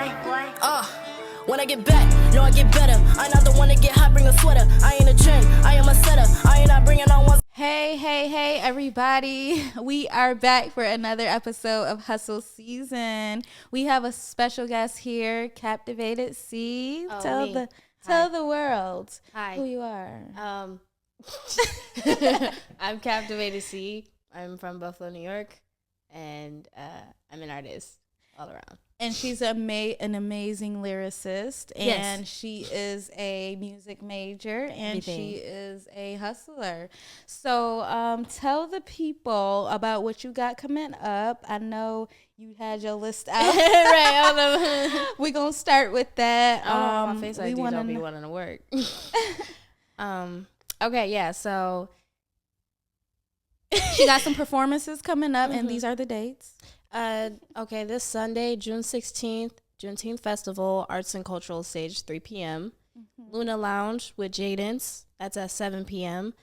When I get back, no, I get better. I'm not the one to get hot, bring a sweater. I ain't a trend, I am a setter. I ain't not bringing on one. Hey, everybody. We are back for another episode of Hustle Season. We have a special guest here, Captivated C. Tell the world who you are. I'm Captivated C. I'm from Buffalo, New York, and I'm an artist all around. And she's an amazing lyricist, and Yes. she is a music major, and she is a hustler. So tell the people about what you got coming up. I know you had your list out. Right. We're going to start with that. My face ID don't be wanting to work. Okay, yeah, so she got some performances coming up, and these are the dates. Okay, this Sunday, June 16th, Juneteenth Festival, Arts and Cultural Stage, 3 p.m. Luna Lounge with Jadence, that's at 7 p.m.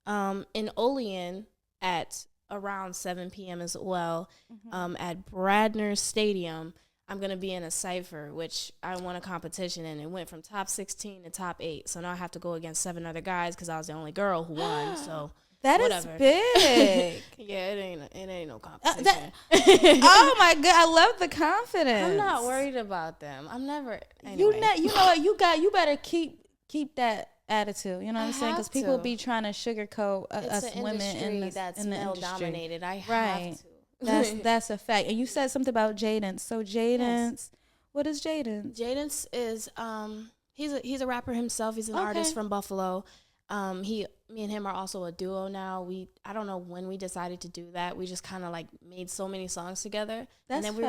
In Olean at around 7 p.m. as well. At Bradner Stadium, I'm going to be in a cypher, which I won a competition and it went from top 16 to top 8. So now I have to go against 7 other guys because I was the only girl who won, so... That whatever. is big. Yeah, it ain't no competition. Oh my god, I love the confidence. I'm not worried about them. I'm never. Anyway. You know what? You better keep that attitude. You know what I'm saying? Because people be trying to sugarcoat us women in the male industry. dominated. I right. have to. That's a fact. And you said something about Jadence. So Jadence, what is Jadence? Jadence is he's a rapper himself. He's an artist from Buffalo. Me and him are also a duo now. I don't know when we decided to do that. We just kind of like made so many songs together. That's and then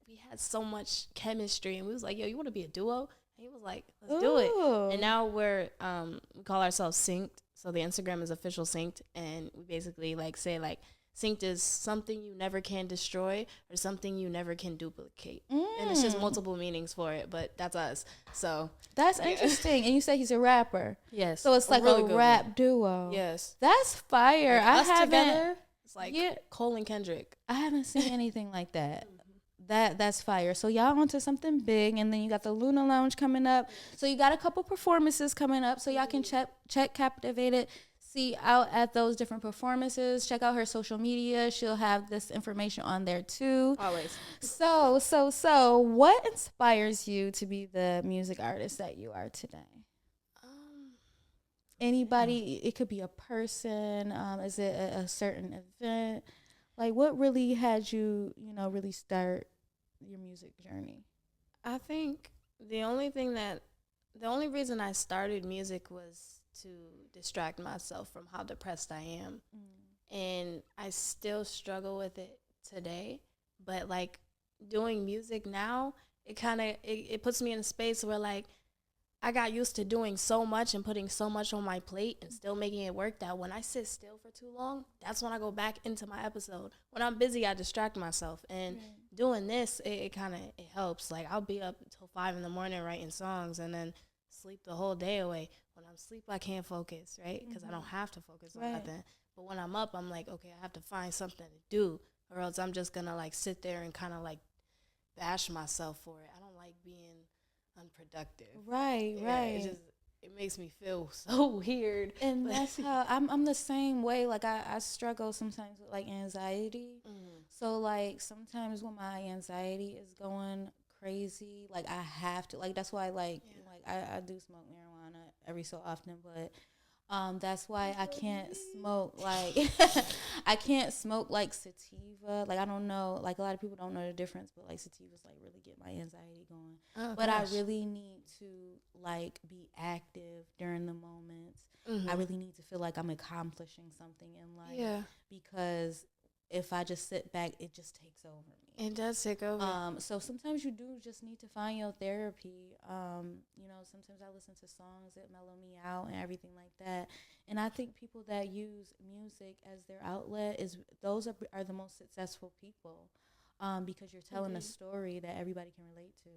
we had so much chemistry, and we was like, yo, you want to be a duo? And he was like, let's do it. And now we call ourselves Synced. So the Instagram is official Synced, and we basically like say like Synced is something you never can destroy or something you never can duplicate. And it's just multiple meanings for it, but that's us. So that's interesting. And you say he's a rapper. Yes. So it's like really a rap duo. Yes. That's fire. Like us together, it's like Cole and Kendrick. I haven't seen anything like that. That's fire. So y'all onto something big, and then you got the Luna Lounge coming up. So you got a couple performances coming up, so y'all can check Captivated See out at those different performances. Check out her social media. She'll have this information on there too. Always. So what inspires you to be the music artist that you are today? Anybody, it could be a person. Is it a certain event? Like, what really had you, really start your music journey? I think the only reason I started music was to distract myself from how depressed I am. And I still struggle with it today, but like doing music now, it puts me in a space where like I got used to doing so much and putting so much on my plate and still making it work, that when I sit still for too long, that's when I go back into my episode. When I'm busy, I distract myself, and doing this, it helps. Like I'll be up until 5 a.m. writing songs and then sleep the whole day away. When I'm asleep, I can't focus, right? Because I don't have to focus on nothing. But when I'm up, I'm like, okay, I have to find something to do, or else I'm just gonna like sit there and kind of like bash myself for it. I don't like being unproductive. Right. It makes me feel so weird. And that's how I'm the same way. Like I struggle sometimes with like anxiety. So like sometimes when my anxiety is going crazy, like I have to, like that's why like I do smoke marijuana every so often, but that's why I can't smoke like I can't smoke like sativa. Like I don't know, like a lot of people don't know the difference, but like sativas like really get my anxiety going. But I really need to like be active during the moments. I really need to feel like I'm accomplishing something in life. Because if I just sit back, it just takes over me. It does take over. So sometimes you do just need to find your therapy. Sometimes I listen to songs that mellow me out and everything like that. And I think people that use music as their outlet are the most successful people, because you're telling a story that everybody can relate to.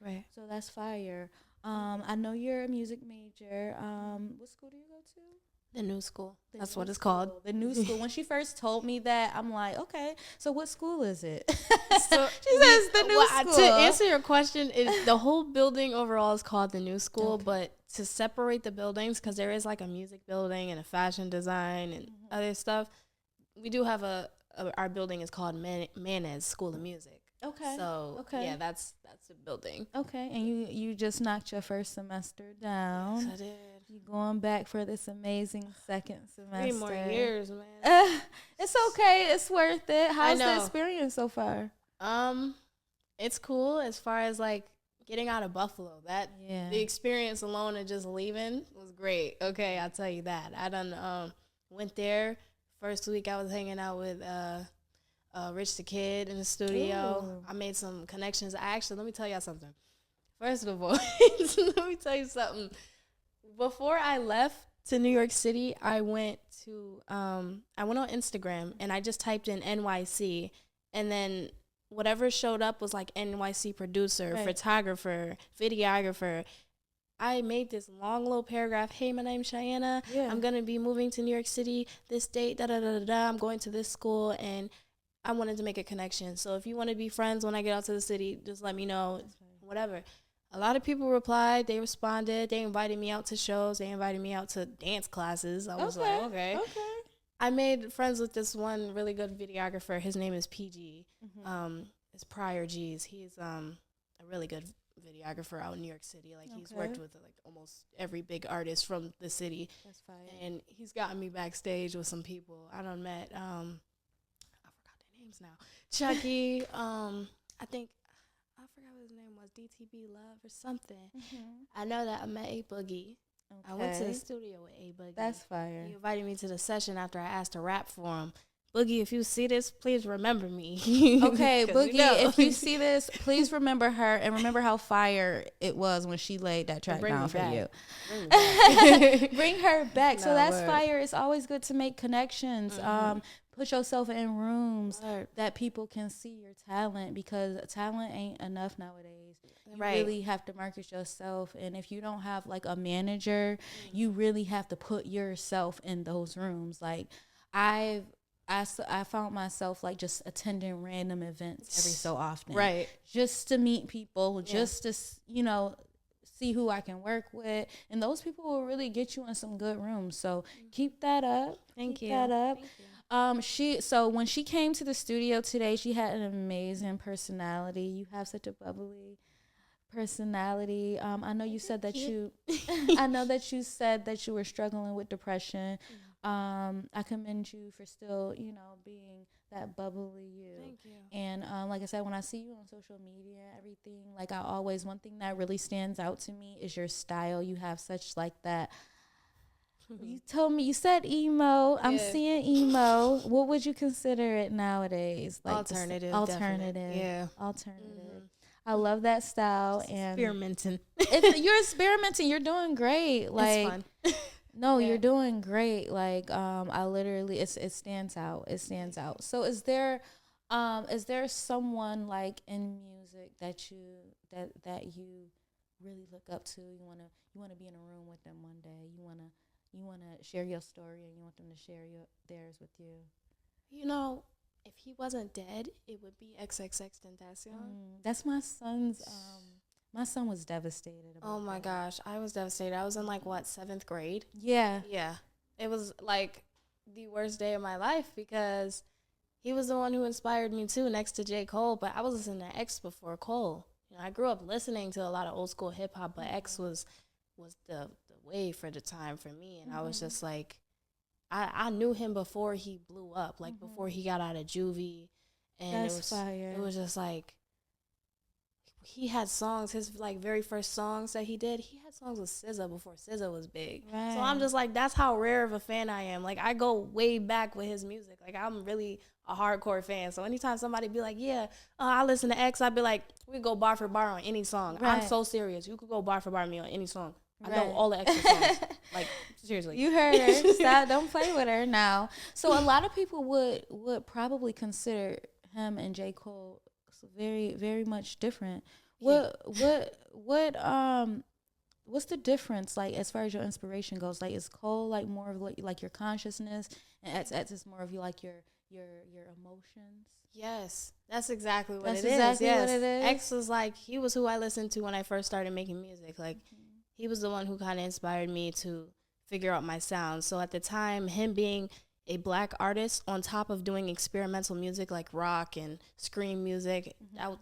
Right. So that's fire. I know you're a music major. What school do you go to? The new school. The That's new what it's school. called. The new school. When she first told me that, I'm like, okay, so what school is it? So she says the new school. To answer your question, is the whole building overall is called the new school, Okay. but to separate the buildings, because there is like a music building and a fashion design and other stuff, we do have our building is called Manez School of Music. Okay. So yeah, that's the building. Okay, and you just knocked your first semester down. Yes, I did. You going back for this amazing second semester. 3 more years, man. It's okay. It's worth it. How's the know. experience so far? It's cool as far as like getting out of Buffalo. The experience alone of just leaving was great. Okay, I'll tell you that. I done went there. First week I was hanging out with Rich the Kid in the studio. Ooh. I made some connections. Let me tell y'all something. First of all, let me tell you something. Before I left to New York City, I went on Instagram and I just typed in NYC, and then whatever showed up was like NYC producer, right. photographer, videographer. I made this long little paragraph. Hey, my name's Cheyenne. Yeah. I'm going to be moving to New York City this date, da-da-da-da-da. I'm going to this school, and I wanted to make a connection. So if you want to be friends when I get out to the city, just let me know, whatever. A lot of people replied. They responded. They invited me out to shows. They invited me out to dance classes. I was like, okay. I made friends with this one really good videographer. His name is PG. It's Prior G's. He's a really good videographer out in New York City. Like he's worked with like almost every big artist from the city. That's fine. And he's gotten me backstage with some people. I done met I forgot their names now. Chucky, I think I forgot what his name was, DTB Love or something. I know that I met A Boogie. I went to the studio with A Boogie. That's fire. He invited me to the session after I asked to rap for him. Boogie, if you see this, please remember me. Okay, Boogie, if you see this, please remember her and remember how fire it was when she laid that track down for you. Bring her back. So that's fire. It's always good to make connections. Put yourself in rooms that people can see your talent, because talent ain't enough nowadays. You really have to market yourself, and if you don't have like a manager, you really have to put yourself in those rooms. Like I found myself like just attending random events every so often, just to meet people, just to see who I can work with, and those people will really get you in some good rooms. So keep that up. Thank you. So when she came to the studio today, she had an amazing personality. You have such a bubbly personality. I know you said that I know that you said that you were struggling with depression. I commend you for still, being that bubbly you. Thank you. And like I said, when I see you on social media and everything, like one thing that really stands out to me is your style. You have such like that. You told me, you said emo. I'm seeing emo. What would you consider it nowadays? Like alternative. Yeah. Alternative. I love that style. And experimenting. You're experimenting. You're doing great. Like, it's fun. No, you're doing great. Like, I literally, it stands out. It stands out. So is there someone like in music that you really look up to? You wanna be in a room with them one day. You wanna share your story, and you want them to share theirs with you. If he wasn't dead, it would be XXXTentacion. That's my son's. My son was devastated. Oh my gosh, I was devastated. I was in 7th grade. Yeah. Yeah. It was like the worst day of my life, because he was the one who inspired me too, next to J. Cole. But I was listening to X before Cole. I grew up listening to a lot of old school hip hop, but X was the wave for the time for me. And I was just like, I knew him before he blew up, before he got out of juvie. And it was just like, he had songs, his very first songs that he did, he had songs with SZA before SZA was big. Right. So I'm just like, that's how rare of a fan I am. Like, I go way back with his music. Like, I'm really a hardcore fan. So anytime somebody be like, I listen to X, I'd be like, we go bar for bar on any song. Right. I'm so serious. You could go bar for bar with me on any song. I know all the extra songs. Like, seriously. You heard her. Stop, don't play with her now. So a lot of people would probably consider him and J. Cole very, very much different. What what's the difference, like, as far as your inspiration goes? Like, is Cole, like, more of, like your consciousness, and X is more of you, like, your emotions? Yes, that's exactly what That's it is. exactly Yes. what it is? X was like, he was who I listened to when I first started making music. Like, he was the one who kind of inspired me to figure out my sound. So at the time, him being a Black artist on top of doing experimental music like rock and scream music,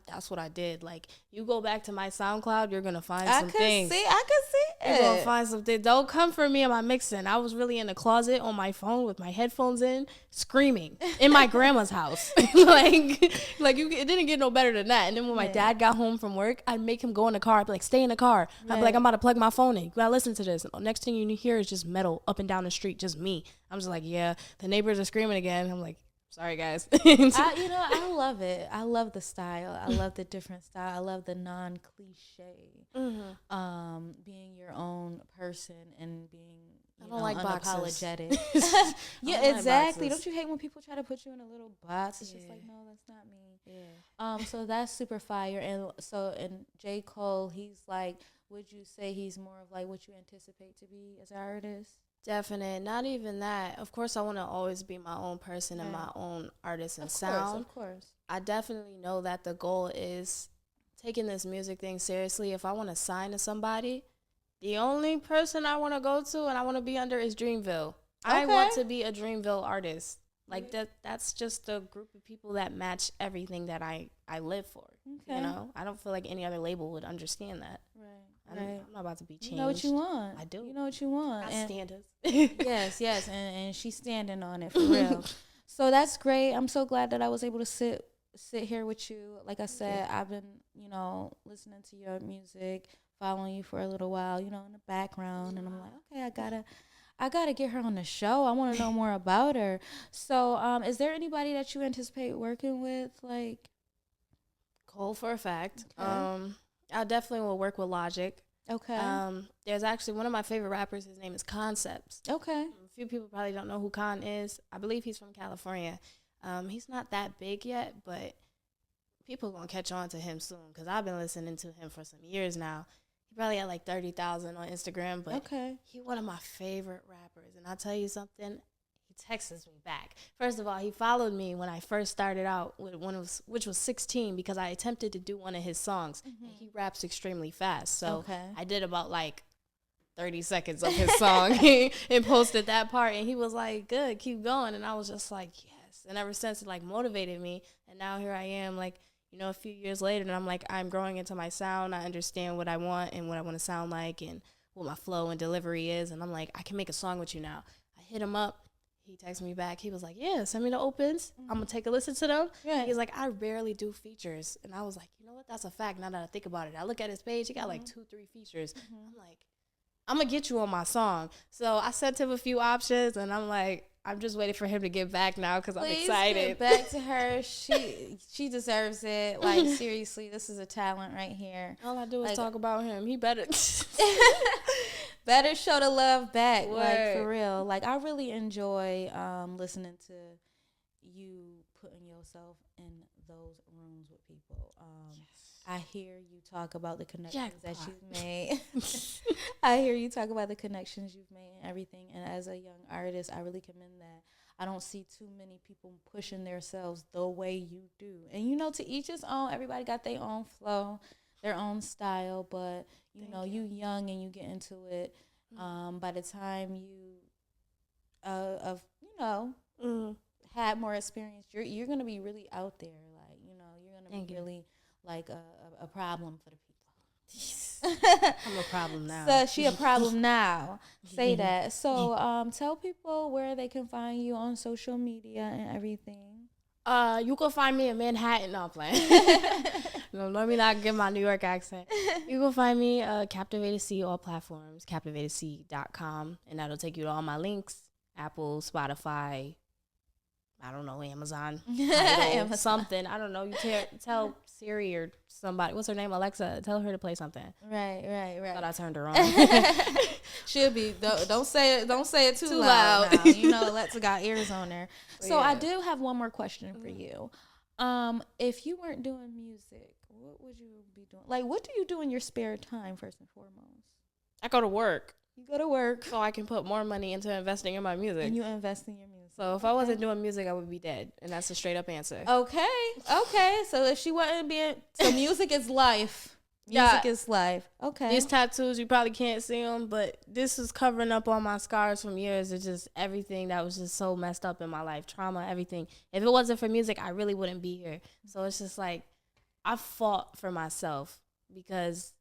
that's what I did. Like, you go back to my SoundCloud, you're going to find some things. I could see You're going to it. find something. Don't come for me on my mixing. I was really in the closet on my phone with my headphones in, screaming in my grandma's house. It didn't get no better than that. And then when my dad got home from work, I'd make him go in the car. I'd be like, stay in the car. I'd be like, I'm about to plug my phone in. You got to listen to this. Next thing you hear is just metal up and down the street, just me. I'm just like, yeah, the neighbors are screaming again. I'm like, sorry, guys. I love it. I love the style. I love the different style. I love the non-cliche. Being your own person and being unapologetic. Yeah, exactly. Don't you hate when people try to put you in a little box? It's just like, no, that's not me. Yeah. So that's super fire. And J. Cole, he's like, would you say he's more of like what you anticipate to be as an artist? Definite. Not even that. Of course, I want to always be my own person and my own artist and sound. Of course. I definitely know that the goal is taking this music thing seriously. If I want to sign to somebody, the only person I want to go to and I want to be under is Dreamville. I want to be a Dreamville artist. Like, that's just a group of people that match everything that I live for. Okay. You know? I don't feel like any other label would understand that. Right. I'm not about to be changed. You know what you want. I do. You know what you want. I stand us. Yes. And she's standing on it for real. So that's great. I'm so glad that I was able to sit here with you. Like I said, I've been, listening to your music, following you for a little while, in the background. And I'm like, okay, I gotta get her on the show. I want to know more about her. So, is there anybody that you anticipate working with? Like, Cole for a fact. Okay. I definitely will work with Logic. Okay. There's actually one of my favorite rappers. His name is Concepts. Okay. A few people probably don't know who Con is. I believe he's from California. He's not that big yet, but people are going to catch on to him soon because I've been listening to him for some years now. He probably had like 30,000 on Instagram, but he's one of my favorite rappers. And I'll tell you something, he texts me back. First of all, he followed me when I first started out, which was 16, because I attempted to do one of his songs. And he raps extremely fast. So I did about like 30 seconds of his song and posted that part. And he was like, good, keep going. And I was just like, yes. And ever since, it like motivated me. And now here I am, like, a few years later, and I'm like, I'm growing into my sound. I understand what I want and what I want to sound like and what my flow and delivery is. And I'm like, I can make a song with you now. I hit him up. He texted me back. He was like, yeah, send me the opens. I'm going to take a listen to them. Yeah. He's like, I rarely do features. And I was like, you know what? That's a fact now that I think about it. I look at his page. He got like 2-3 features. I'm like, I'm going to get you on my song. So I sent him a few options, and I'm like, I'm just waiting for him to get back now because I'm excited. Get back to her. She deserves it. Like, seriously, this is a talent right here. All I do is talk about him. He better better show the love back. Word. Like, for real. Like, I really enjoy listening to you putting yourself in those rooms with people. I hear you talk about the connections that you've made. I hear you talk about the connections you've made and everything. And as a young artist, I really commend that. I don't see too many people pushing themselves the way you do. And, to each his own. Everybody got their own flow, their own style. But, you young and you get into it. By the time you, had more experience, you're going to be really out there. Like, you're going to be really like a problem for the people. I'm a problem now. So she a problem now. Say that. So tell people where they can find you on social media and everything. You can find me in Manhattan. No, I'm playing. No, let me not get my New York accent. You can find me Captivated C, all platforms, captivatedc.com, and that'll take you to all my links: Apple, Spotify, I don't know, Amazon, Tidal, something. I don't know. You tell Siri or somebody, what's her name, Alexa, tell her to play something. Right. Thought I turned her on. She'll be. Don't say it too loud. Now. Alexa got ears on her. So I do have one more question for you. If you weren't doing music, what would you be doing? Like, what do you do in your spare time, first and foremost? I go to work. You go to work. So I can put more money into investing in my music. And you invest in your music. So if I wasn't doing music, I would be dead. And that's a straight up answer. Okay. So if she wasn't being... So music is life. Music is life. Okay. These tattoos, you probably can't see them, but this is covering up all my scars from years. It's just everything that was just so messed up in my life. Trauma, everything. If it wasn't for music, I really wouldn't be here. So it's just like, I fought for myself because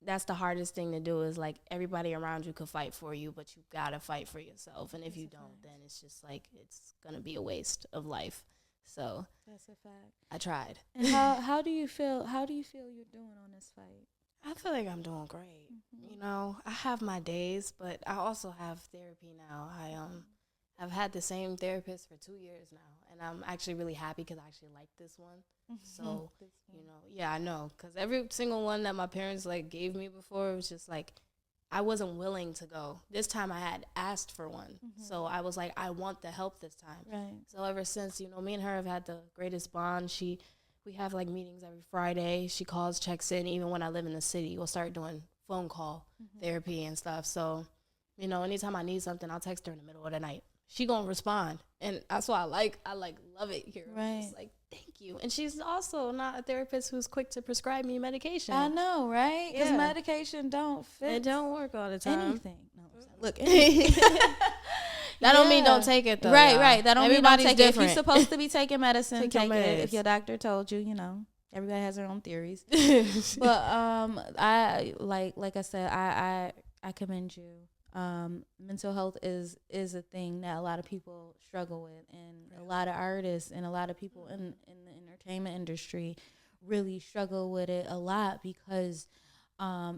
that's the hardest thing to do is like everybody around you could fight for you, but you gotta fight for yourself. And if you don't, then it's just like, it's gonna be a waste of life. So that's a fact. I tried. And how do you feel? How do you feel you're doing on this fight? I feel like I'm doing great. You know, I have my days, but I also have therapy now. I've had the same therapist for 2 years now, and I'm actually really happy because I actually like this one. So, you know, yeah, I know, because every single one that my parents like gave me before, it was just like I wasn't willing to go. This time I had asked for one. So I was like, I want the help this time. Right. So ever since, you know, me and her have had the greatest bond. We have like meetings every Friday. She calls, checks in. Even when I live in the city, we'll start doing phone call therapy and stuff. So, you know, anytime I need something, I'll text her in the middle of the night. She gonna respond, and that's why I love it here. Right. I'm just like, thank you. And she's also not a therapist who's quick to prescribe me medication. I know, right? Because Yeah. medication don't fit. It don't work all the time. Anything. No, look. That don't mean don't take it though. Right, y'all. right. That don't Everybody's mean don't take different. it. If you're supposed to be taking medicine, Take your take it. meds. If your doctor told you, you know, everybody has their own theories. But I like I said, I commend you. Mental health is a thing that a lot of people struggle with, and a lot of artists and a lot of people in the entertainment industry really struggle with it a lot because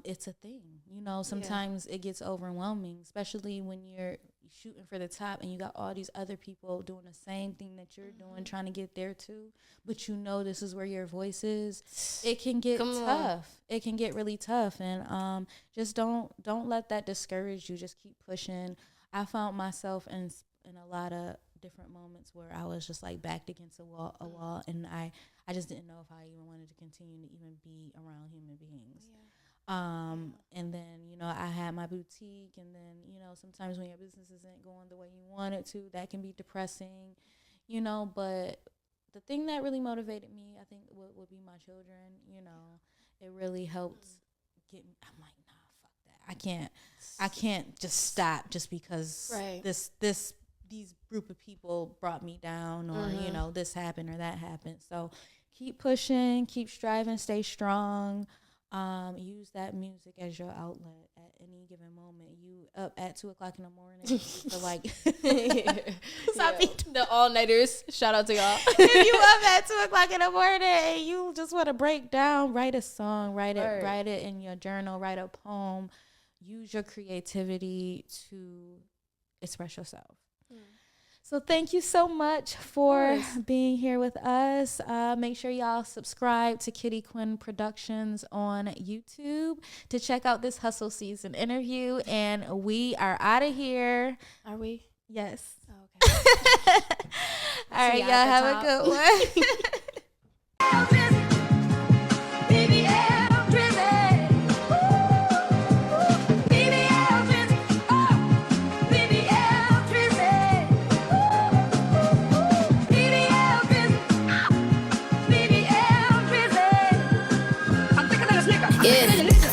it's a thing. You know, sometimes it gets overwhelming, especially when you're shooting for the top and you got all these other people doing the same thing that you're doing, trying to get there too, but you know this is where your voice is. It can get tough. It can get really tough, and just don't let that discourage you. Just keep pushing. I found myself in a lot of different moments where I was just like backed against a wall, and I just didn't know if I even wanted to continue to even be around human beings. And then, you know, I had my boutique, and then, you know, sometimes when your business isn't going the way you want it to, that can be depressing, you know, but the thing that really motivated me, I think, would be my children. You know, it really helped get me. I'm like, nah, fuck that. I can't just stop just because these group of people brought me down, or, you know, this happened or that happened. So keep pushing, keep striving, stay strong. Use that music as your outlet at any given moment. You up at 2:00 in the morning, so like the all-nighters. Shout out to y'all. If you up at 2:00 in the morning and you just want to break down, write a song, write it in your journal, write a poem. Use your creativity to express yourself. So thank you so much for being here with us. Make sure y'all subscribe to Kitty Quinn Productions on YouTube to check out this Hustle Season interview. And we are out of here. Are we? Yes. Oh, okay. All right, y'all have a good one.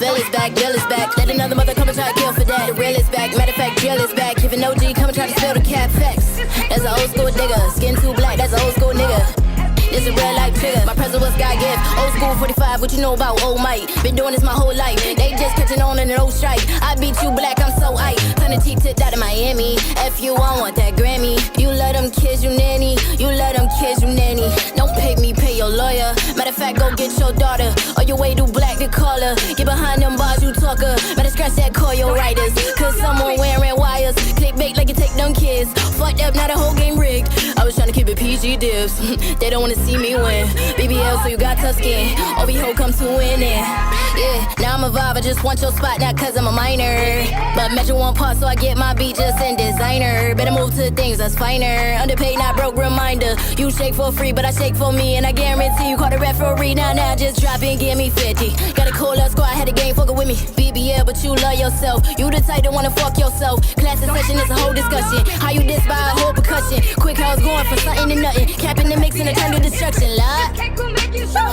Bill is back, Bill is back. Let another mother come and try to kill for that. The real is back, matter of fact, Jill is back. If an OG come and try to spill the cat facts. That's an old school digger. Skin too black, that's an old school nigga. This a real life trigger. My present was God gift. Old school 45, what you know about old Mike? Been doing this my whole life. They just catching on in an old strike. I beat you black, I'm so hype. Turn the T tipped out in Miami. F you, I want that Grammy. You let them kids, you nanny. You let them kids, you nanny. Don't pay me, pay your lawyer. Matter of fact, go get your daughter. On your way to black to call her. Get behind them bars, you talker. Better scratch that, call your writers. Cause someone wearing wires. Clickbait like you take them kids. Fucked up, now the whole game rigged. I was trying to keep it PG dips. They don't wanna see me win. BBL, so you got tough skin. OVO come to win it. Yeah, now I'm a vibe, I just want your spot, not cause I'm a minor. But measure one part, so I get my beat just in designer. Better move to things that's finer. Underpaid, not broke, reminder. You shake for free, but I shake for me. And I guarantee you call the referee. Now, just drop in, give me 50. Got a cool up squad, had a game, fuckin' with with me. BBL, but you love yourself. You the type that wanna fuck yourself. Class session is a whole discussion. How you diss by a whole percussion. Quick house going from something to nothing. Capping the mix and a turn to destruction. Lot.